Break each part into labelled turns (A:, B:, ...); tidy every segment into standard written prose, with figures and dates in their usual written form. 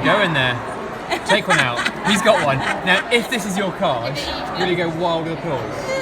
A: Go in there. Take one out. He's got one. Now, if this is your card, will you go wild with applause?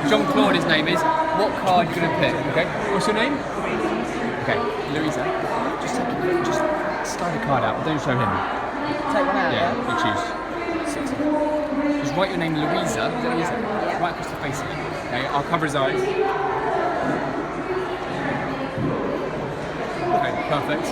A: Jean-Claude, his name is. What card are you going to pick? Okay. What's your name? Okay, Louisa. Just slide a card out, but don't show him.
B: Take one out.
A: Yeah, you choose. Just write your name, Louisa. Is that Louisa? Yeah. Right across the face of him. Okay, I'll cover his eyes. Okay, perfect.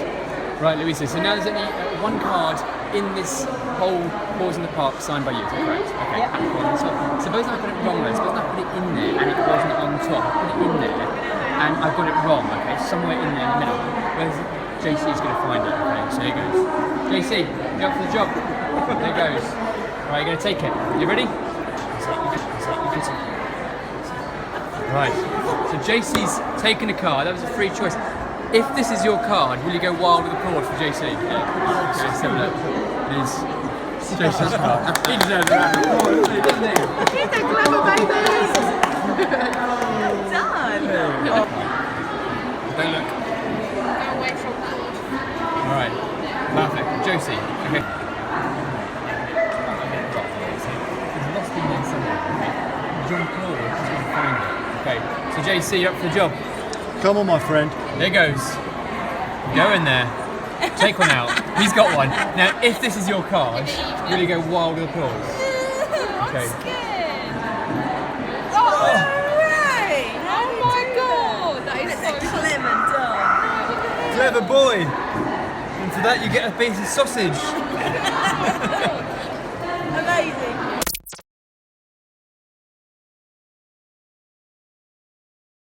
A: Right, Louisa. So now there's only one card in this whole Pause in the Park signed by you, is that correct? Okay.
B: Yep.
A: Cool. So suppose I put it wrong then. Suppose I put it in there and it wasn't on top. I put it in there and I got it wrong, okay? Somewhere in there in the middle. Where's JC's going to find it, okay? So here goes. JC, you're up for the job. There goes. Right, you're going to take it. You ready? Right. So JC's taken a card. That was a free choice. If this is your card, will you go wild with applause for JC? Yeah. Okay, let's have a look. It is JC's card. He deserves a round of applause, doesn't he?
B: He's a clever baby! Well done!
A: Don't look.
B: Go away from that.
A: Alright. Perfect. Josie. Okay. It's lost in there somewhere. Jean-Claude is going to find it. Okay. So JC, you're up for the job.
C: Come on, my friend.
A: There goes. Go in there. Take one out. He's got one. Now, if this is your card, will you go wild with applause? Okay.
B: Oh, hooray! Oh my god! That is so clever done.
A: Clever boy. And for that, you get a piece of sausage.